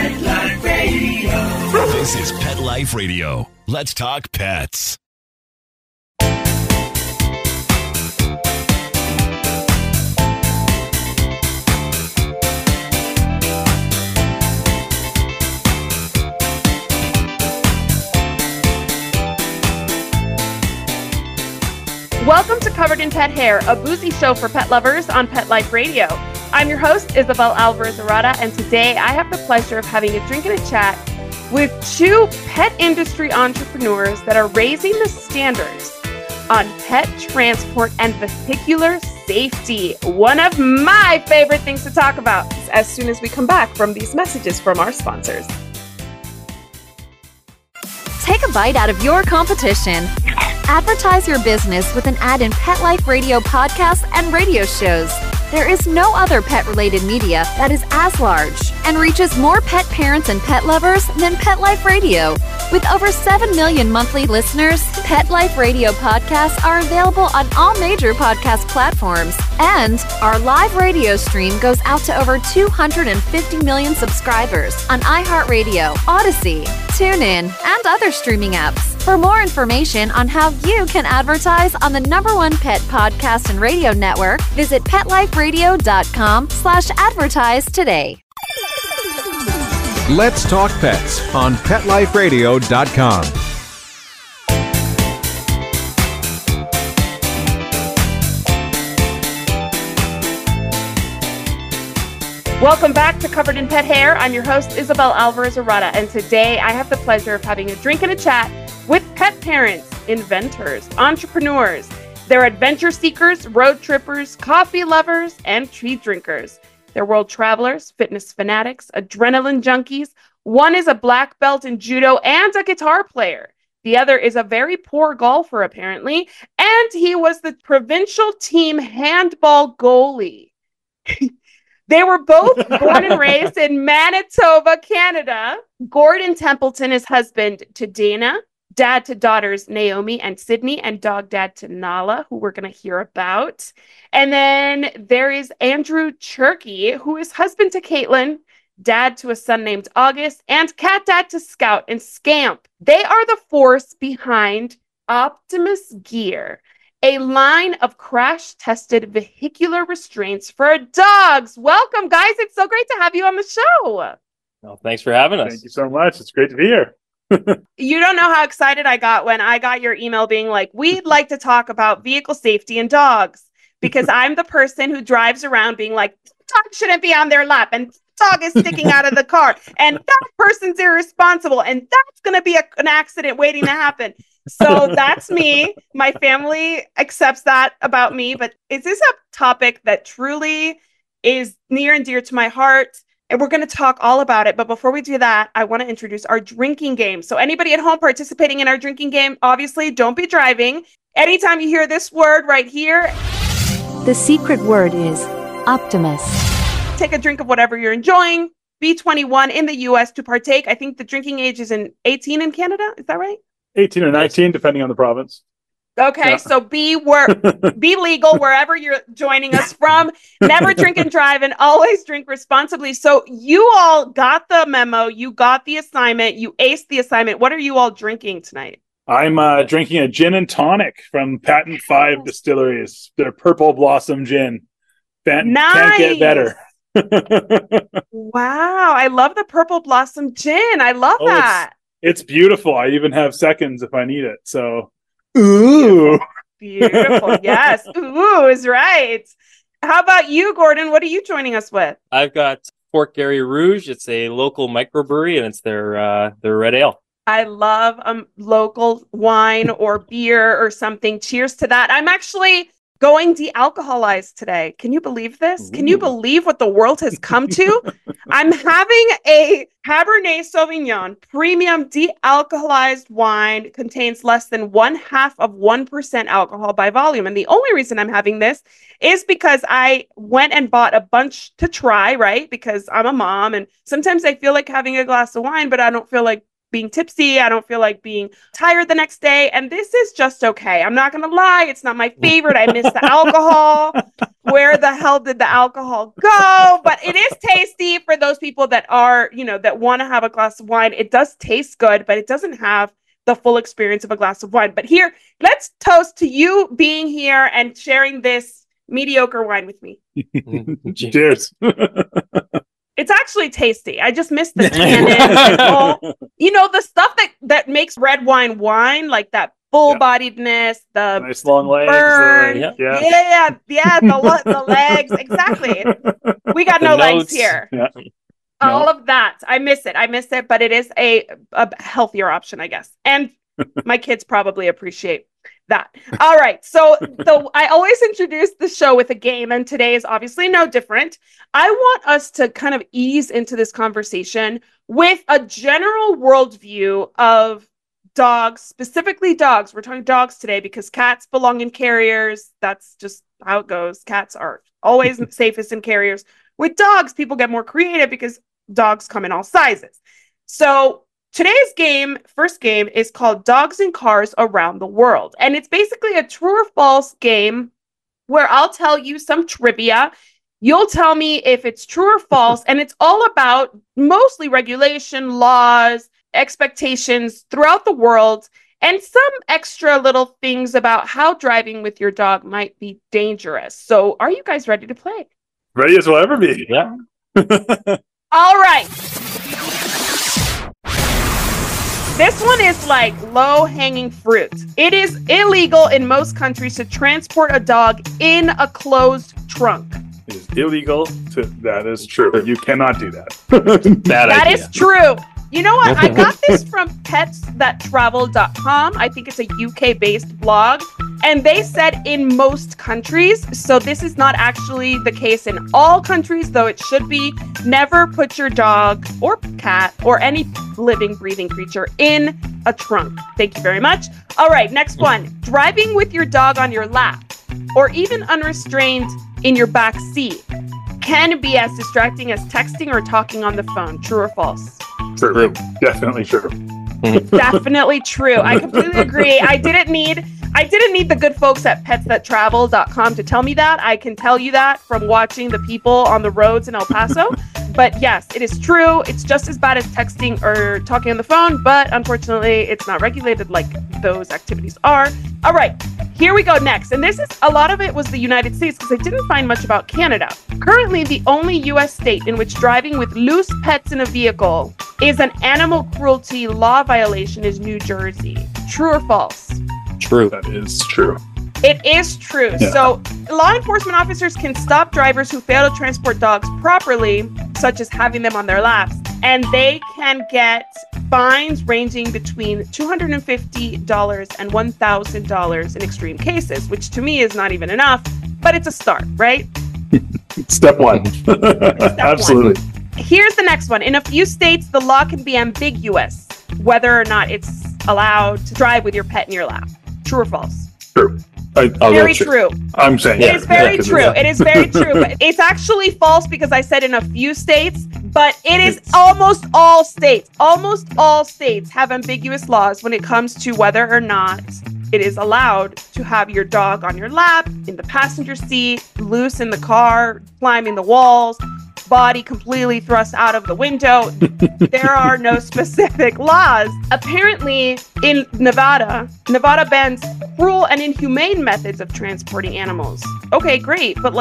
Pet Life Radio. This is Pet Life Radio. Let's talk pets. Welcome to Covered in Pet Hair, a boozy show for pet lovers on Pet Life Radio. I'm your host, Isabel Alvarez-Arata, and today I have the pleasure of having a drink and a chat with two pet industry entrepreneurs that are raising the standards on pet transport and vehicular safety. One of my favorite things to talk about as soon as we come back from these messages from our sponsors. Take a bite out of your competition. Advertise your business with an ad in Pet Life Radio podcasts and radio shows. There is no other pet-related media that is as large and reaches more pet parents and pet lovers than Pet Life Radio. With over 7 million monthly listeners, Pet Life Radio podcasts are available on all major podcast platforms. And our live radio stream goes out to over 250 million subscribers on iHeartRadio, Odyssey, TuneIn, and other streaming apps. For more information on how you can advertise on the #1 pet podcast and radio network, visit PetLifeRadio.com/advertise today. Let's Talk Pets on PetLifeRadio.com. Welcome back to Covered in Pet Hair. I'm your host, Isabel Alvarez-Arata, and today I have the pleasure of having a drink and a chat with pet parents, inventors, entrepreneurs. They're adventure seekers, road trippers, coffee lovers, and tea drinkers. They're world travelers, fitness fanatics, adrenaline junkies. One is a black belt in judo and a guitar player. The other is a very poor golfer, apparently, and he was the provincial team handball goalie. They were both born and raised in Manitoba, Canada. Gordon Templeton is husband to Dana, dad to daughters Naomi and Sydney, and dog dad to Nala, who we're going to hear about. And then there is Andrew Churley, who is husband to Caitlin, dad to a son named August, and cat dad to Scout and Scamp. They are the force behind Optimus Gear, a line of crash-tested vehicular restraints for dogs. Welcome, guys. It's so great to have you on the show. Well, thanks for having us. Thank you so much. It's great to be here. You don't know how excited I got when I got your email being like, we'd like to talk about vehicle safety and dogs, because I'm the person who drives around being like, dog shouldn't be on their lap and dog is sticking out of the car and that person's irresponsible and that's going to be an accident waiting to happen. So that's me. My family accepts that about me. But is this a topic that truly is near and dear to my heart? And we're going to talk all about it. But before we do that, I want to introduce our drinking game. So anybody at home participating in our drinking game, obviously don't be driving. Anytime you hear this word right here, The secret word is Optimus. take a drink of whatever you're enjoying. Be 21 in the US to partake. I think the drinking age is 18 in Canada. Is that right? 18 or 19, depending on the province. Okay, Yeah. so be legal wherever you're joining us from. Never drink and drive, and always drink responsibly. So you all got the memo. You got the assignment. You aced the assignment. What are you all drinking tonight? I'm drinking a gin and tonic from Patent 5 Distilleries. Their Purple Blossom Gin. Can't get better. Wow, I love the Purple Blossom Gin. I love that. It's beautiful. I even have seconds if I need it. So, ooh. Beautiful. Yes. Ooh is right. How about you, Gordon? What are you joining us with? I've got Fort Garry Rouge. It's a local microbrewery, and it's their red ale. I love local wine or beer or something. Cheers to that. I'm actually going de-alcoholized today. Can you believe this? Ooh. Can you believe what the world has come to? I'm having a Cabernet Sauvignon premium de-alcoholized wine, contains less than 0.5% alcohol by volume. And the only reason I'm having this is because I went and bought a bunch to try, right? Because I'm a mom and sometimes I feel like having a glass of wine, but I don't feel like being tipsy. I don't feel like being tired the next day. And this is just okay. I'm not going to lie. It's not my favorite. I miss the alcohol. Where the hell did the alcohol go? But it is tasty for those people that are, that want to have a glass of wine. It does taste good, but it doesn't have the full experience of a glass of wine. But here, let's toast to you being here and sharing this mediocre wine with me. Cheers. It's actually tasty. I just missed the tannin. The stuff that makes red wine, like that full-bodiedness, the nice long legs. Burn. The legs. Exactly. We got no legs here. Yeah. All of that. I miss it, but it is a healthier option, I guess. And my kids probably appreciate that. All right. So I always introduce the show with a game, and today is obviously no different. I want us to kind of ease into this conversation with a general worldview of dogs, specifically dogs. We're talking dogs today because cats belong in carriers. That's just how it goes. Cats are always safest in carriers. With dogs, people get more creative because dogs come in all sizes. So today's first game is called Dogs in Cars Around the World. And it's basically a true or false game where I'll tell you some trivia. You'll tell me if it's true or false. And it's all about mostly regulation, laws, expectations throughout the world, and some extra little things about how driving with your dog might be dangerous. So are you guys ready to play? Ready as we'll ever be. Yeah. All right. This one is like low-hanging fruit. It is illegal in most countries to transport a dog in a closed trunk. It is illegal that is true. You cannot do that. That is true. You know what? I got this from pets.travel.com. I think it's a UK-based blog. And they said in most countries. So this is not actually the case in all countries, though it should be. Never put your dog or cat or any living, breathing creature in a trunk. Thank you very much. All right, next one. Driving with your dog on your lap or even unrestrained in your back seat can be as distracting as texting or talking on the phone. True or false? True. Definitely true. Definitely true. I completely agree. I didn't need the good folks at pets.travel.com to tell me that. I can tell you that from watching the people on the roads in El Paso. But yes, it is true. It's just as bad as texting or talking on the phone, but unfortunately, it's not regulated like those activities are. All right, here we go next. And a lot of it was the United States because I didn't find much about Canada. Currently, the only U.S. state in which driving with loose pets in a vehicle is an animal cruelty law violation is New Jersey. True or false? True. That is true. It is true. Yeah. So law enforcement officers can stop drivers who fail to transport dogs properly, such as having them on their laps, and they can get fines ranging between $250 and $1,000 in extreme cases, which to me is not even enough, but it's a start, right? Step one. Absolutely. Here's the next one. In a few states, the law can be ambiguous whether or not it's allowed to drive with your pet in your lap. True or false? True. Very true. I'm saying it is very true. It is very true. But it's actually false because I said in a few states, but it is almost all states. Almost all states have ambiguous laws when it comes to whether or not it is allowed to have your dog on your lap, in the passenger seat, loose in the car, climbing the walls, body completely thrust out of the window. There are no specific laws. Apparently, in Nevada bans cruel and inhumane methods of transporting animals. Okay, great, but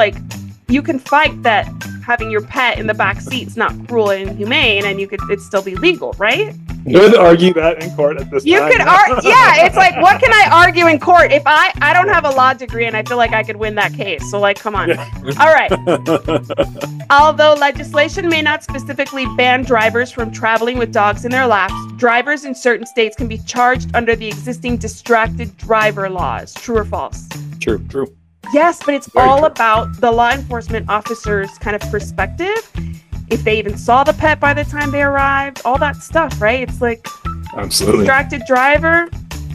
you can fight that having your pet in the back seat is not cruel and inhumane, and it'd still be legal, right? You could argue that in court at this time. You could yeah, it's like, what can I argue in court? If I don't have a law degree and I feel like I could win that case. So come on. Yeah. All right. Although legislation may not specifically ban drivers from traveling with dogs in their laps, drivers in certain states can be charged under the existing distracted driver laws. True or false? True. Yes, but it's very all true. About the law enforcement officer's kind of perspective. If they even saw the pet by the time they arrived, all that stuff, right? It's absolutely distracted driver,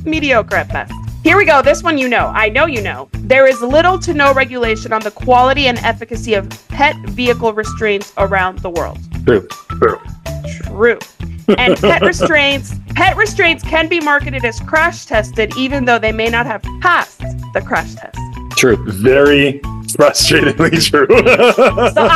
mediocre at best. Here we go. This one I know you know. There is little to no regulation on the quality and efficacy of pet vehicle restraints around the world. True. And pet restraints Pet restraints can be marketed as crash tested, even though they may not have passed the crash test. True. Very frustratingly true. So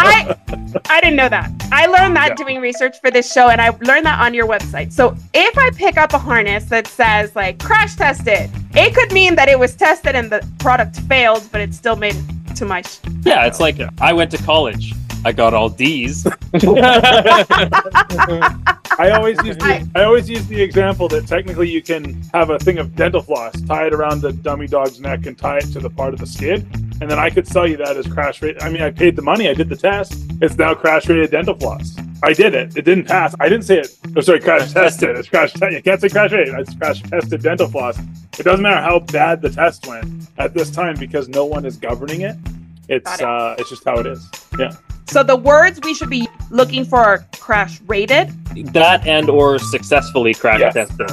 I didn't know that. I learned that doing research for this show, and I learned that on your website. So if I pick up a harness that says like crash tested, it could mean that it was tested and the product failed, but it still made it to my Yeah, it's like I went to college. I got all D's. I always use the example that technically you can have a thing of dental floss, tie it around the dummy dog's neck and tie it to the part of the skid, and then I could sell you that as crash rated. I mean, I paid the money, I did the test. It's now crash rated dental floss. I did it. It didn't pass. I didn't say it. Oh, sorry, crash tested. It's crash. You can't say crash rated. It's crash tested dental floss. It doesn't matter how bad the test went at this time because no one is governing it. It's just how it is. Yeah. So the words we should be looking for are crash rated. That and or successfully crash tested.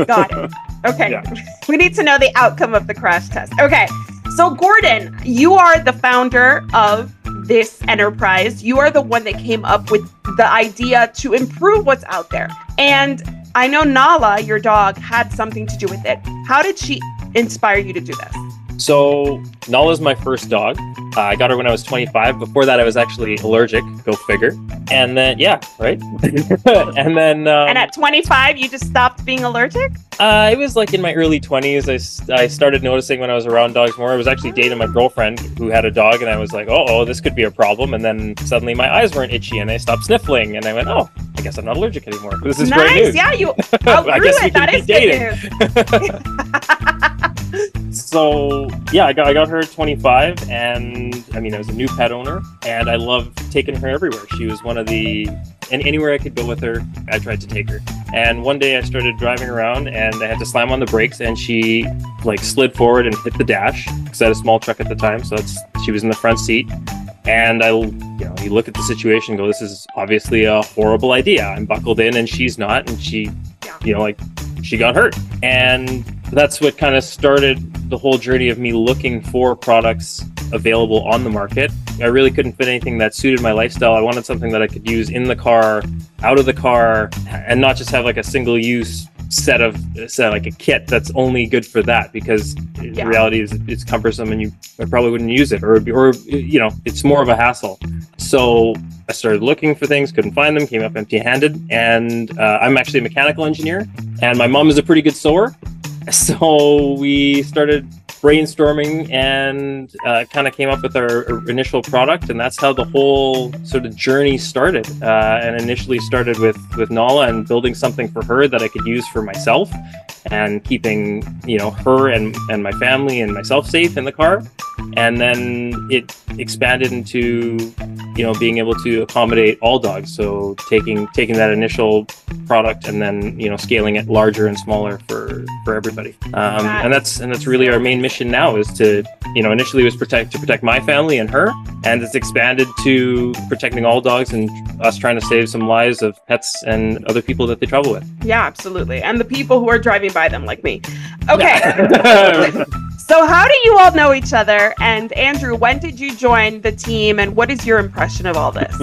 Got it. Okay. Yeah. We need to know the outcome of the crash test. Okay. So Gordon, you are the founder of this enterprise. You are the one that came up with the idea to improve what's out there. And I know Nala, your dog, had something to do with it. How did she inspire you to do this? So Nala's my first dog. I got her when I was 25. Before that, I was actually allergic. Go figure. And then, yeah, right? And then... and at 25, you just stopped being allergic? It was like in my early 20s. I started noticing when I was around dogs more. I was actually dating my girlfriend who had a dog, and I was like, oh, this could be a problem. And then suddenly my eyes weren't itchy, and I stopped sniffling. And I went, oh, I guess I'm not allergic anymore. This is great news. Yeah, you outgrew I guess it. we can That be is dating. good news. So yeah, I got her at 25, and I mean, I was a new pet owner, and I loved taking her everywhere. She was one of the, and anywhere I could go with her, I tried to take her. And one day I started driving around, and I had to slam on the brakes, and she like slid forward and hit the dash because I had a small truck at the time, so she was in the front seat. And you look at the situation and go, this is obviously a horrible idea. I'm buckled in and she's not, and she got hurt. And that's what kind of started the whole journey of me looking for products available on the market. I really couldn't fit anything that suited my lifestyle. I wanted something that I could use in the car, out of the car, and not just have like a single use set like a kit that's only good for that, because the reality is it's cumbersome and I probably wouldn't use it, or it's more of a hassle. So I started looking for things, couldn't find them, came up empty-handed, and I'm actually a mechanical engineer, and my mom is a pretty good sewer. So we started brainstorming and kind of came up with our initial product, and that's how the whole sort of journey started. And initially started with Nala and building something for her that I could use for myself and keeping her and my family and myself safe in the car. And then it expanded into being able to accommodate all dogs. So taking that initial product and then scaling it larger and smaller for everybody. And that's really our main mission now, is to initially was to protect my family and her, and it's expanded to protecting all dogs and us trying to save some lives of pets and other people that they travel with. Yeah, absolutely. And the people who are driving by them like me. Okay. So how do you all know each other? And Andrew, when did you join the team, and what is your impression of all this?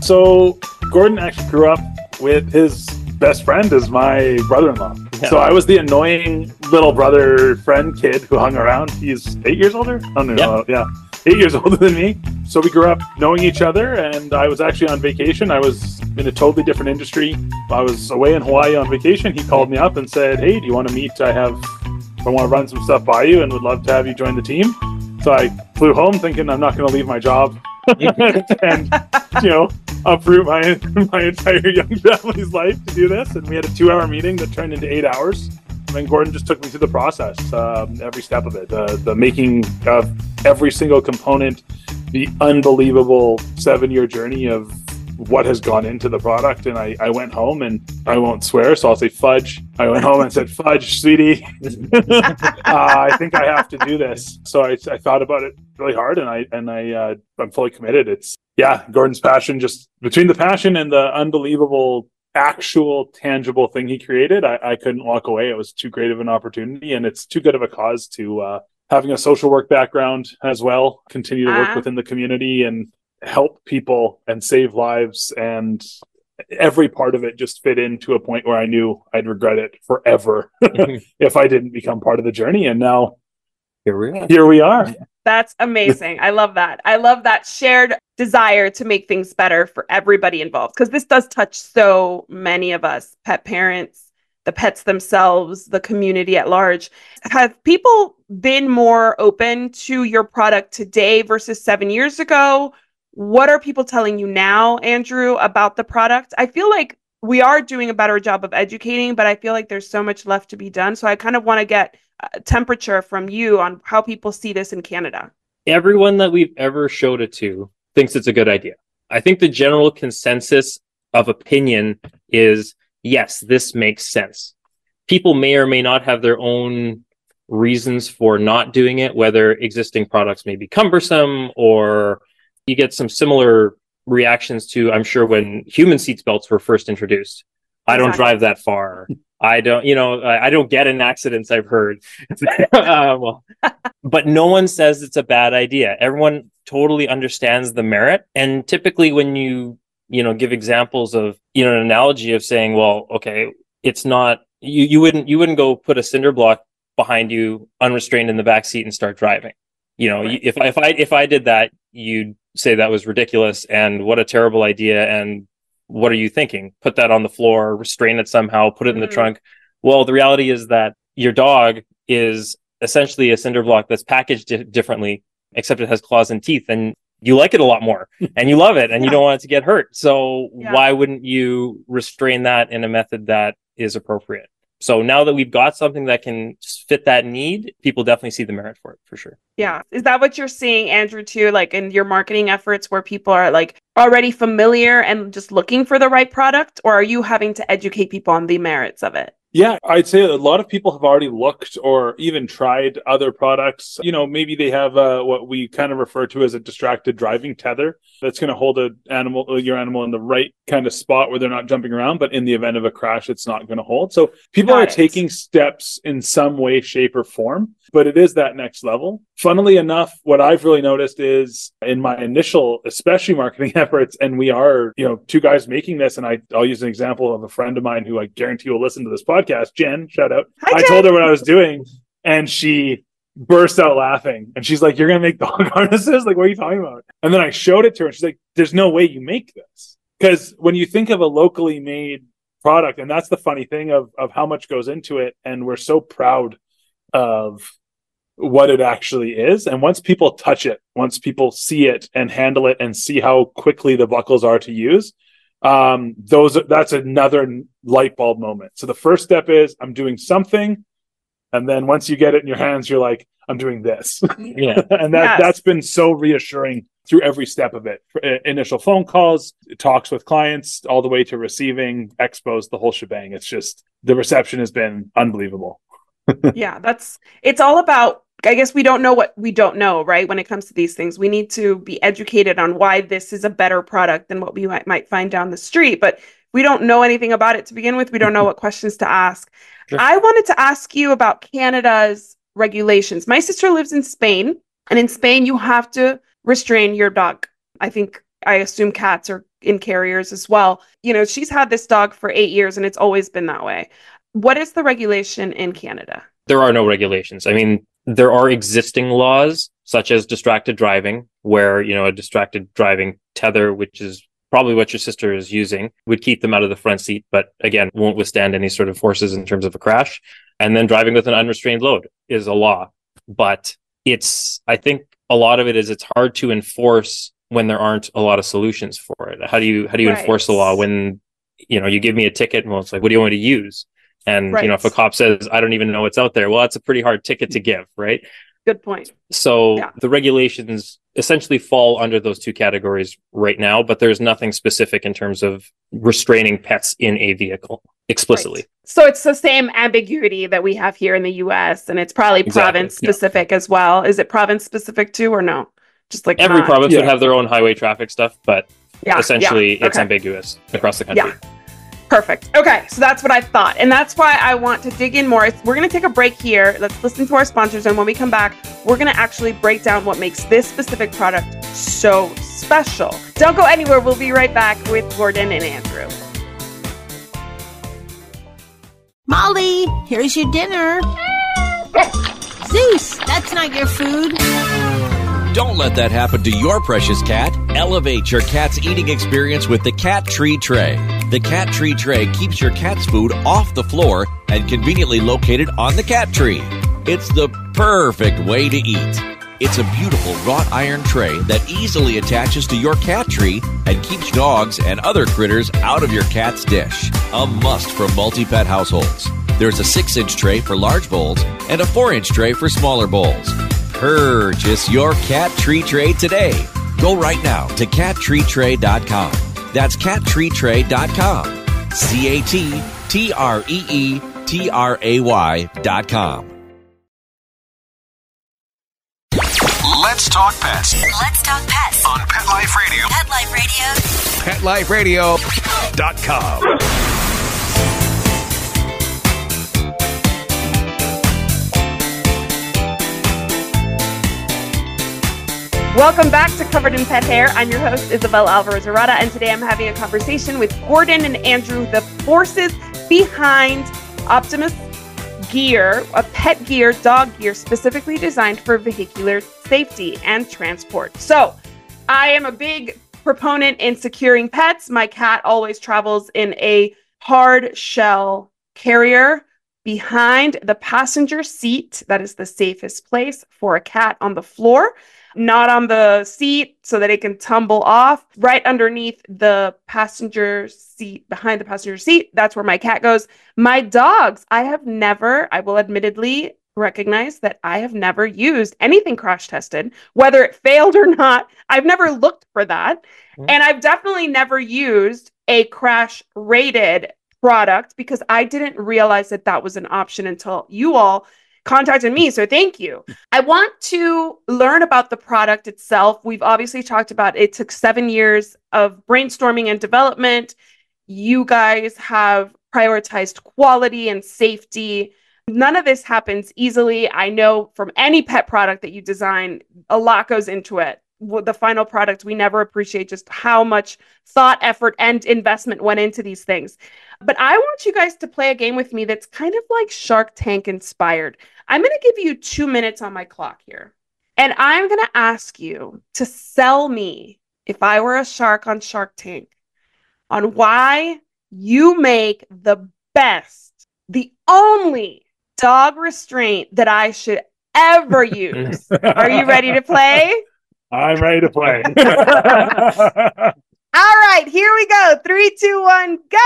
So Gordon actually grew up with his best friend as my brother-in-law. Yeah. So I was the annoying little brother friend kid who hung around. He's 8 years older? Oh, no, yeah. 8 years older than me. So we grew up knowing each other, and I was actually on vacation. I was in a totally different industry. I was away in Hawaii on vacation. He called me up and said, hey, do you want to meet? I want to run some stuff by you and would love to have you join the team. So I flew home thinking I'm not going to leave my job and, uproot my entire young family's life to do this. And we had a 2-hour meeting that turned into 8 hours. And then Gordon just took me through the process, every step of it, the making of every single component, the unbelievable 7-year journey of what has gone into the product. And I went home, and I won't swear, so I'll say fudge. I went home and said, fudge, sweetie. I think I have to do this. So I thought about it really hard, and I'm fully committed. Gordon's passion, just between the passion and the unbelievable actual tangible thing he created, I couldn't walk away. It was too great of an opportunity, and it's too good of a cause to having a social work background as well, continue to work within the community and help people and save lives and every part of it just fit in to a point where I knew I'd regret it forever if I didn't become part of the journey. And now here we are. That's amazing. I love that. I love that shared desire to make things better for everybody involved, because this does touch so many of us, pet parents, the pets themselves, the community at large. Have people been more open to your product today versus 7 years ago? What are people telling you now, Andrew, about the product? I feel like we are doing a better job of educating, but I feel like there's so much left to be done. So I kind of want to get a temperature from you on how people see this in Canada. Everyone that we've ever showed it to thinks it's a good idea. I think the general consensus of opinion is, yes, this makes sense. People may or may not have their own reasons for not doing it, whether existing products may be cumbersome, or you get some similar reactions to, I'm sure, when human seat belts were first introduced. I don't drive that far. I don't get in accidents, I've heard. But no one says it's a bad idea. Everyone totally understands the merit. And typically when you give examples of, an analogy of saying, well, okay, it's not, you wouldn't go put a cinder block behind you unrestrained in the back seat and start driving. Right. If I did that, you'd say that was ridiculous and what a terrible idea. And what are you thinking? Put that on the floor, restrain it somehow, put it in the trunk. Well, the reality is that your dog is essentially a cinder block that's packaged differently, except it has claws and teeth, and you like it a lot more and you love it and you don't want it to get hurt. So why wouldn't you restrain that in a method that is appropriate? So now that we've got something that can fit that need, people definitely see the merit for it, for sure. Yeah. Is that what you're seeing, Andrew, too? Like in your marketing efforts where people are like already familiar and just looking for the right product? Or are you having to educate people on the merits of it? Yeah, I'd say a lot of people have already looked or even tried other products. Maybe they have what we kind of refer to as a distracted driving tether that's going to hold your animal in the right kind of spot where they're not jumping around, but in the event of a crash, it's not going to hold. So people are taking steps in some way, shape, or form, but it is that next level. Funnily enough, what I've really noticed is in my initial, especially marketing efforts, and we are, two guys making this, and I'll use an example of a friend of mine who I guarantee will listen to this podcast, Jen, shout out. Hi, I told her what I was doing, and she burst out laughing. And she's like, "You're going to make dog harnesses? Like, what are you talking about?" And then I showed it to her, and she's like, "There's no way you make this." Because when you think of a locally made product, and that's the funny thing of how much goes into it, and we're so proud of what it actually is. And once people touch it, once people see it and handle it and see how quickly the buckles are to use, that's another light bulb moment. So the first step is I'm doing something, and then once you get it in your hands, you're like, I'm doing this. And that's been so reassuring through every step of it. Initial phone calls, talks with clients, all the way to receiving, expos, the whole shebang. It's just, the reception has been unbelievable. It's all about, I guess we don't know what we don't know, right? When it comes to these things, we need to be educated on why this is a better product than what we might find down the street. But we don't know anything about it to begin with. We don't know what questions to ask. Sure. I wanted to ask you about Canada's regulations. My sister lives in Spain, and in Spain, you have to restrain your dog. I assume cats are in carriers as well. She's had this dog for 8 years, and it's always been that way. What is the regulation in Canada? There are no regulations. I mean, there are existing laws, such as distracted driving, where, a distracted driving tether, which is probably what your sister is using, would keep them out of the front seat, but again, won't withstand any sort of forces in terms of a crash. And then driving with an unrestrained load is a law. But I think a lot of it is it's hard to enforce when there aren't a lot of solutions for it. How do you enforce the law when, you give me a ticket and it's like, what do you want me to use? And, if a cop says, I don't even know what's out there, well, that's a pretty hard ticket to give, right? Good point. So the regulations essentially fall under those two categories right now, but there's nothing specific in terms of restraining pets in a vehicle explicitly. Right. So it's the same ambiguity that we have here in the US, and it's probably province specific as well. Is it province specific too, or no? Just like every province would have their own highway traffic stuff, but essentially it's ambiguous across the country. Yeah. Perfect. Okay, so that's what I thought. And that's why I want to dig in more. We're going to take a break here. Let's listen to our sponsors. And when we come back, we're going to actually break down what makes this specific product so special. Don't go anywhere. We'll be right back with Gordon and Andrew. Churley, here's your dinner. Zeus, that's not your food. Don't let that happen to your precious cat. Elevate your cat's eating experience with the Cat Tree Tray. The Cat Tree Tray keeps your cat's food off the floor and conveniently located on the cat tree. It's the perfect way to eat. It's a beautiful wrought iron tray that easily attaches to your cat tree and keeps dogs and other critters out of your cat's dish. A must for multi-pet households. There's a 6-inch tray for large bowls and a 4-inch tray for smaller bowls. Purchase your Cat Tree Tray today. Go right now to cattreetray.com. That's cattreetray.com. cattreetray.com. Let's talk pets Let's talk pets on Pet Life Radio. Pet Life Radio. PetLifeRadio.com. Welcome back to Covered in Pet Hair. I'm your host, Isabel Alvarez-Arata, and today I'm having a conversation with Gordon and Andrew, the forces behind Optimus Gear, a pet gear, dog gear, specifically designed for vehicular safety and transport. So, I am a big proponent in securing pets. My cat always travels in a hard shell carrier behind the passenger seat. That is the safest place for a cat on the floor. Not on the seat so that it can tumble off. Right underneath the passenger seat, behind the passenger seat, that's where my cat goes. My dogs, I will admittedly recognize that I have never used anything crash tested, whether it failed or not. I've never looked for that. And I've definitely never used a crash rated product because I didn't realize that that was an option until you all contacted me. So thank you. I want to learn about the product itself. We've obviously talked about it took 7 years of brainstorming and development. You guys have prioritized quality and safety. None of this happens easily. I know from any pet product that you design, a lot goes into it. The final product, we never appreciate just how much thought, effort, and investment went into these things. But I want you guys to play a game with me that's kind of like Shark Tank inspired. I'm going to give you 2 minutes on my clock here. And I'm going to ask you to sell me, if I were a shark on Shark Tank, on why you make the best, the only dog restraint that I should ever use. Are you ready to play? I'm ready to play. All right, here we go. 3, 2, 1, go.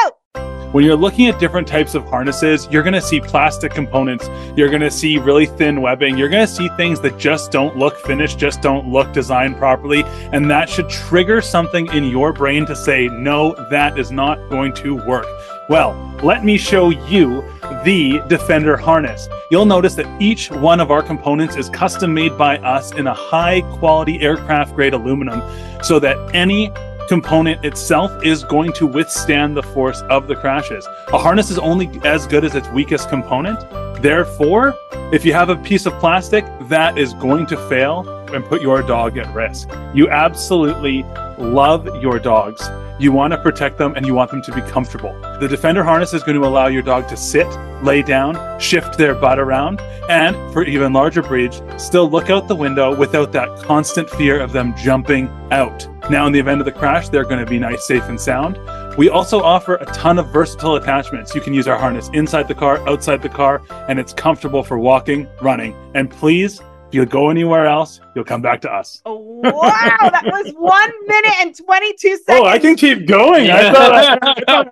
When you're looking at different types of harnesses, you're going to see plastic components. You're going to see really thin webbing. You're going to see things that just don't look finished, just don't look designed properly. And that should trigger something in your brain to say, no, that is not going to work. Well, let me show you the Defender harness. You'll notice that each one of our components is custom made by us in a high quality aircraft grade aluminum so that any component itself is going to withstand the force of the crashes. A harness is only as good as its weakest component. Therefore, if you have a piece of plastic, that is going to fail and put your dog at risk. You absolutely love your dogs. You want to protect them and you want them to be comfortable. The Defender harness is going to allow your dog to sit, lay down, shift their butt around, and for even larger breeds, still look out the window without that constant fear of them jumping out. Now, in the event of the crash, they're going to be nice, safe, and sound. We also offer a ton of versatile attachments. You can use our harness inside the car, outside the car, and it's comfortable for walking, running. And please, if you go anywhere else, you'll come back to us. Wow, that was 1 minute and 22 seconds. Oh, I can keep going. I thought I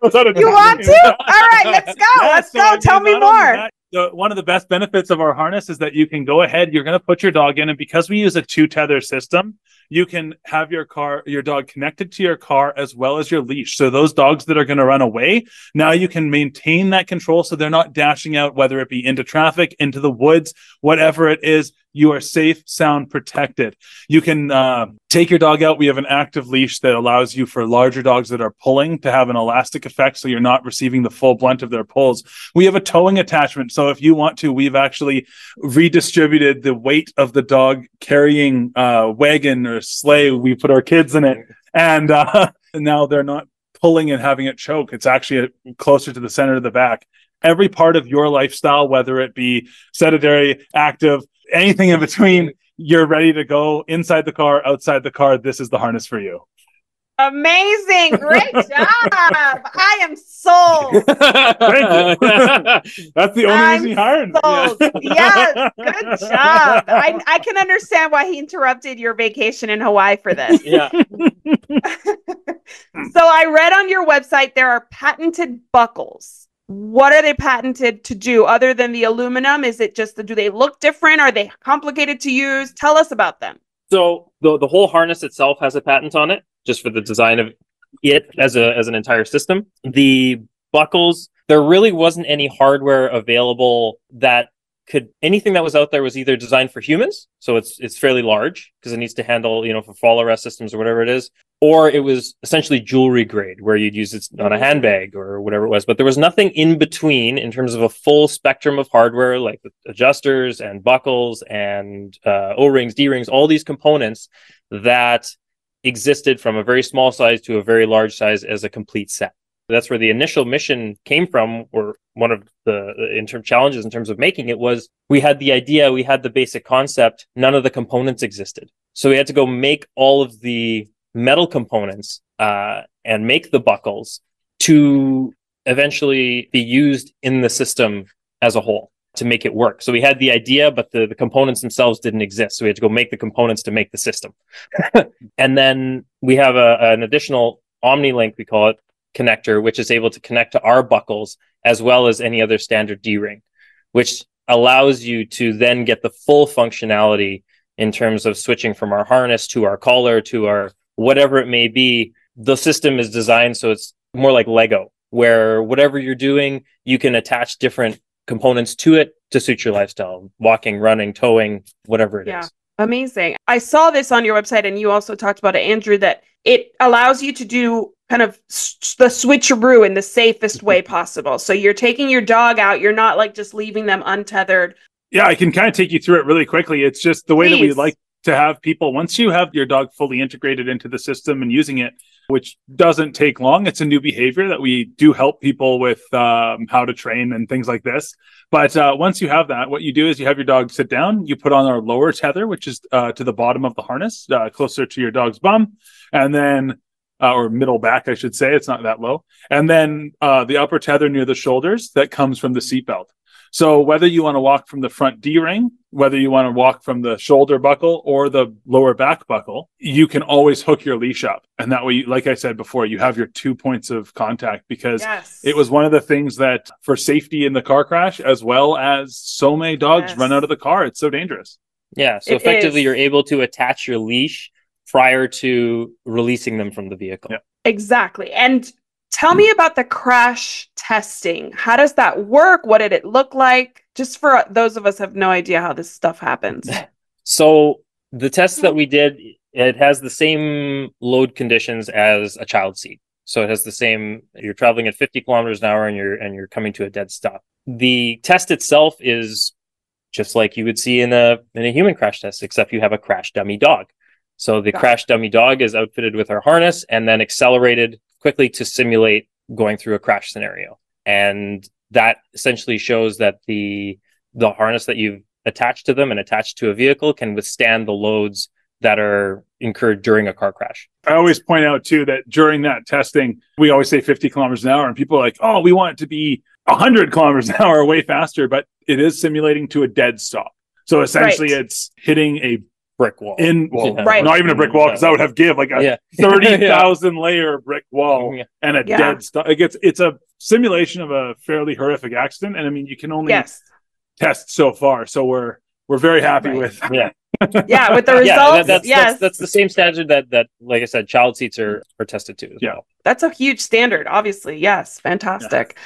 was out of time. You want to? All right, let's go. Let's go. Tell me more. One of the best benefits of our harness is that you can go ahead, you're going to put your dog in, and because we use a 2-tether system, you can have your dog connected to your car as well as your leash. So those dogs that are going to run away, now you can maintain that control so they're not dashing out, whether it be into traffic, into the woods, whatever it is. You are safe, sound, protected. You can take your dog out. We have an active leash that allows you for larger dogs that are pulling to have an elastic effect so you're not receiving the full blunt of their pulls. We have a towing attachment. So if you want to, we've actually redistributed the weight of the dog carrying wagon or sleigh. We put our kids in it. And now they're not pulling and having it choke. It's actually closer to the center of the back. every part of your lifestyle, whether it be sedentary, active, anything in between, you're ready to go inside the car, outside the car. This is the harness for you. Amazing. Great job. I am sold. Thank you. That's the only reason you hired me. Sold. Yes. Good job. I can understand why he interrupted your vacation in Hawaii for this. Yeah. So I read on your website there are patented buckles. What are they patented to do other than the aluminum? Is it just do they look different? Are they complicated to use? Tell us about them. So the whole harness itself has a patent on it, just for the design of it as an entire system. The buckles, there really wasn't any hardware available that could, anything that was out there was either designed for humans, so it's fairly large because it needs to handle, for fall arrest systems or whatever it is, or it was essentially jewelry grade where you'd use it on a handbag or whatever it was. But there was nothing in between in terms of a full spectrum of hardware, like adjusters and buckles and O-rings, D-rings, all these components that existed from a very small size to a very large size as a complete set. That's where the initial mission came from, or one of the challenges in terms of making it was we had the idea, we had the basic concept, none of the components existed. So we had to go make all of the metal components and make the buckles to eventually be used in the system as a whole to make it work. So we had the idea, but the components themselves didn't exist. So we had to go make the components to make the system. And then we have an additional OmniLink, we call it, connector, which is able to connect to our buckles as well as any other standard D-ring, which allows you to then get the full functionality in terms of switching from our harness to our collar to our whatever it may be. The system is designed so it's more like Lego, where whatever you're doing, you can attach different components to it to suit your lifestyle, walking, running, towing, whatever it is. Amazing. I saw this on your website, and you also talked about it, Andrew, that it allows you to do kind of the switcheroo in the safest way possible. So you're taking your dog out. You're not like just leaving them untethered. Yeah, I can kind of take you through it really quickly. It's just the way that we like to have people, once you have your dog fully integrated into the system and using it, which doesn't take long. It's a new behavior that we do help people with how to train and things like this. But once you have that, what you do is you have your dog sit down, you put on our lower tether, which is to the bottom of the harness, closer to your dog's bum, and then, or middle back, I should say, it's not that low. And then the upper tether near the shoulders that comes from the seatbelt. So whether you want to walk from the front D-ring, whether you want to walk from the shoulder buckle or the lower back buckle, you can always hook your leash up. And that way, like I said before, you have your 2 points of contact, because it was one of the things that for safety in the car crash, as well as so many dogs run out of the car. It's so dangerous. Yeah. So effectively, you're able to attach your leash prior to releasing them from the vehicle. Yeah. Exactly. And tell me about the crash testing. How does that work? What did it look like? Just for those of us who have no idea how this stuff happens. So the test that we did, it has the same load conditions as a child seat. So it has the same, you're traveling at 50 kilometers an hour and you're coming to a dead stop. The test itself is just like you would see in a human crash test, except you have a crash dummy dog. So the crash dummy dog is outfitted with our harness and then accelerated quickly to simulate going through a crash scenario. And that essentially shows that the harness that you've attached to them and attached to a vehicle can withstand the loads that are incurred during a car crash. I always point out too that during that testing, we always say 50 kilometers an hour, and people are like, oh, we want it to be 100 kilometers an hour, way faster, but it is simulating to a dead stop. So essentially it's hitting a brick wall. Not even a brick wall, because that would have give like a 30,000 layer brick wall and a dead stop. It's a simulation of a fairly horrific accident, and I mean, you can only test so far. So we're very happy with with the results. That's the same standard that like I said, child seats are tested to as well. That's a huge standard, obviously. Yes, fantastic.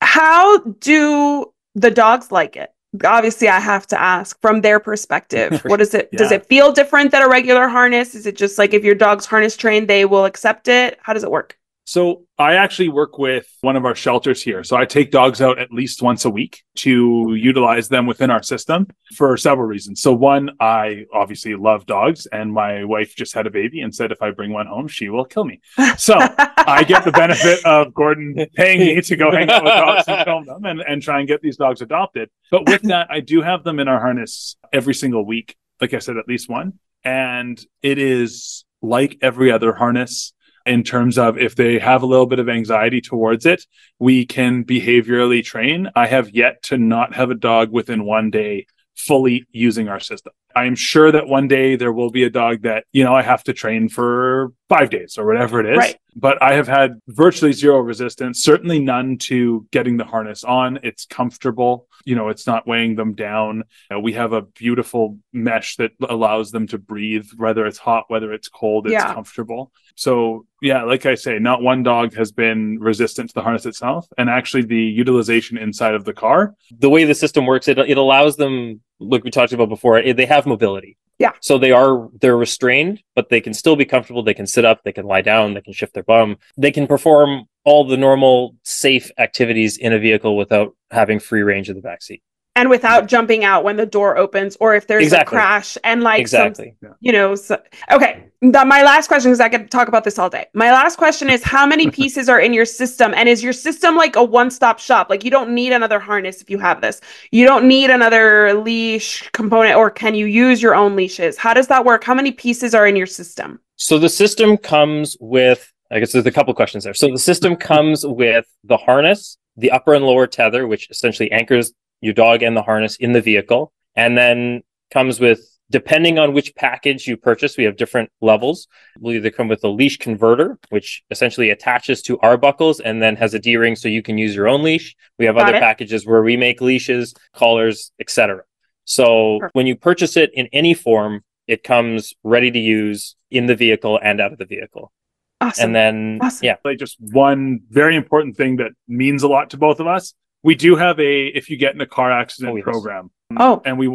How do the dogs like it? Obviously, I have to ask from their perspective. What is it? Does it feel different than a regular harness? Is it just like if your dog's harness trained, they will accept it? How does it work? So I actually work with one of our shelters here. So I take dogs out at least once a week to utilize them within our system for several reasons. So one, I obviously love dogs, and my wife just had a baby and said if I bring one home, she will kill me. So I get the benefit of Gordon paying me to go hang out with dogs and film them and try and get these dogs adopted. But with that, I do have them in our harness every single week. Like I said, at least one. And it is like every other harness. In terms of if they have a little bit of anxiety towards it, we can behaviorally train. I have yet to not have a dog within one day fully using our system. I'm sure that one day there will be a dog that, I have to train for 5 days or whatever it is. Right. But I have had virtually zero resistance, certainly none to getting the harness on. It's comfortable. It's not weighing them down. We have a beautiful mesh that allows them to breathe, whether it's hot, whether it's cold, it's comfortable. So yeah, like I say, not one dog has been resistant to the harness itself. And actually the utilization inside of the car. The way the system works, it allows them, like we talked about before, they have mobility. Yeah. So they're restrained, but they can still be comfortable. They can sit up, they can lie down, they can shift their bum. They can perform all the normal safe activities in a vehicle without having free range of the backseat. And without jumping out when the door opens or if there's a crash and okay. My last question, because I could talk about this all day. My last question is how many pieces are in your system? And is your system like a one-stop shop? Like you don't need another harness if you have this. You don't need another leash component, or can you use your own leashes? How does that work? How many pieces are in your system? So the system comes with, I guess there's a couple questions there. So the system comes with the harness, the upper and lower tether, which essentially anchors your dog and the harness in the vehicle, and then comes with, depending on which package you purchase, we have different levels. We'll either come with a leash converter, which essentially attaches to our buckles and then has a D-ring so you can use your own leash. We have other packages where we make leashes, collars, etc. So when you purchase it in any form, it comes ready to use in the vehicle and out of the vehicle. Awesome. And then, like just one very important thing that means a lot to both of us. We do have if you get in a car accident program. And we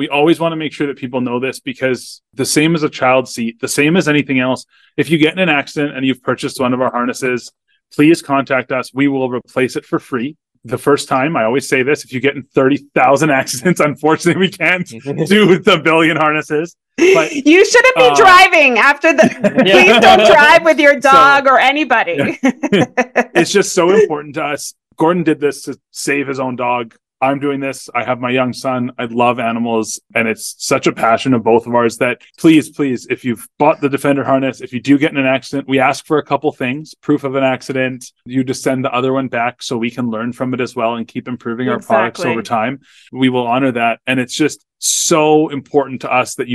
always want to make sure that people know this, because the same as a child seat, the same as anything else, if you get in an accident and you've purchased one of our harnesses, please contact us. We will replace it for free. The first time, I always say this, if you get in 30,000 accidents, unfortunately, we can't do the billion harnesses. But you shouldn't be driving after please don't drive with your dog or anybody. It's just so important to us. Gordon did this to save his own dog. I'm doing this. I have my young son. I love animals. And it's such a passion of both of ours that please, if you've bought the Defender harness, if you do get in an accident, we ask for a couple things. Proof of an accident. You just send the other one back so we can learn from it as well and keep improving our products over time. We will honor that. And it's just so important to us that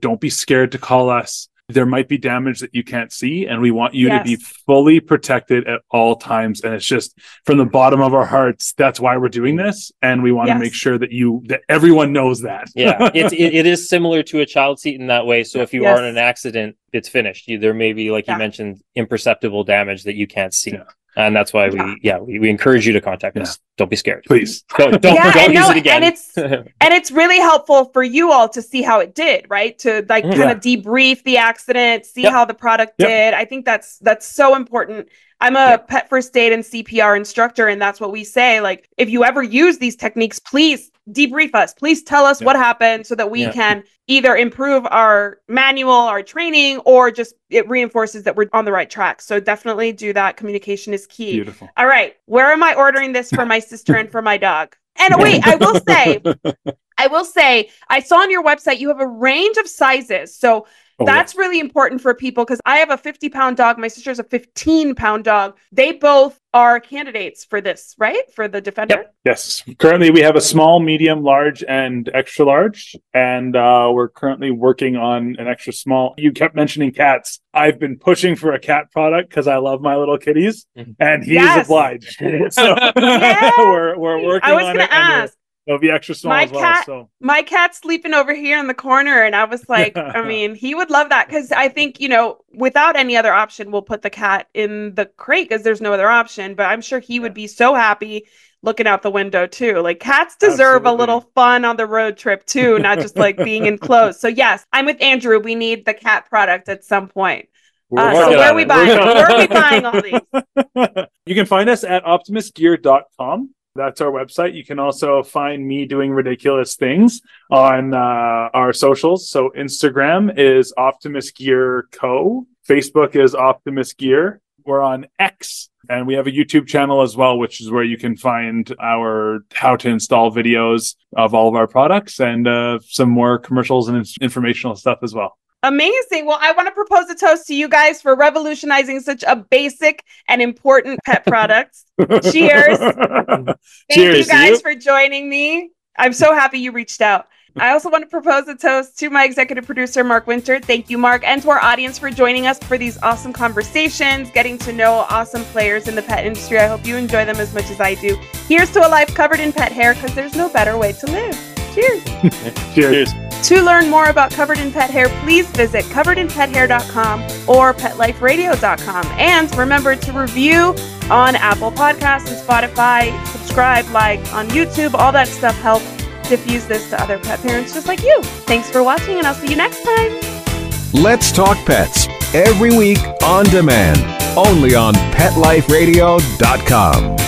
don't be scared to call us. There might be damage that you can't see, and we want you to be fully protected at all times. And it's just from the bottom of our hearts, that's why we're doing this. And we want to make sure that everyone knows that. Yeah, it is similar to a child seat in that way. So if you are in an accident, it's finished. There may be, like you mentioned, imperceptible damage that you can't see. Yeah. And that's why we encourage you to contact us. Don't be scared. Please. Don't use it again. And it's really helpful for you all to see how it did, right? To kind of debrief the accident, see how the product did. I think that's so important. I'm a pet first aid and CPR instructor, and that's what we say. Like, if you ever use these techniques, please debrief us. Please tell us what happened so that we can either improve our manual, our training, or just it reinforces that we're on the right track. So definitely do that. Communication is key. Beautiful. All right. Where am I ordering this for my sister and for my dog? And wait, I will say, I saw on your website, you have a range of sizes. So that's really important for people, because I have a 50-pound dog. My sister's a 15-pound dog. They both are candidates for this, right? For the Defender? Yep. Yes. Currently, we have a small, medium, large, and extra large. And we're currently working on an extra small. You kept mentioning cats. I've been pushing for a cat product because I love my little kitties. And he's obliged. So we're working on it. I was going to ask. It'll be extra small as well. My cat's sleeping over here in the corner, and I was like, I mean, he would love that, because I think, without any other option, we'll put the cat in the crate because there's no other option. But I'm sure he would be so happy looking out the window too. Like, cats deserve a little fun on the road trip too, not just like being enclosed. So yes, I'm with Andrew. We need the cat product at some point. So where are we buying? Where are we buying all these? You can find us at optimusgear.com. That's our website. You can also find me doing ridiculous things on our socials. So Instagram is Optimus Gear Co. Facebook is Optimus Gear. We're on X, and we have a YouTube channel as well, which is where you can find our how to install videos of all of our products and some more commercials and informational stuff as well. Amazing. Well, I want to propose a toast to you guys for revolutionizing such a basic and important pet product. Cheers. Thank you guys for joining me. I'm so happy you reached out. I also want to propose a toast to my executive producer, Mark Winter. Thank you, Mark, and to our audience for joining us for these awesome conversations, getting to know awesome players in the pet industry. I hope you enjoy them as much as I do. Here's to a life covered in pet hair, because there's no better way to live. Cheers. Cheers. To learn more about Covered in Pet Hair, please visit coveredinpethair.com or petliferadio.com. And remember to review on Apple Podcasts and Spotify, subscribe, like on YouTube. All that stuff helps diffuse this to other pet parents just like you. Thanks for watching, and I'll see you next time. Let's Talk Pets, every week on demand, only on PetLifeRadio.com.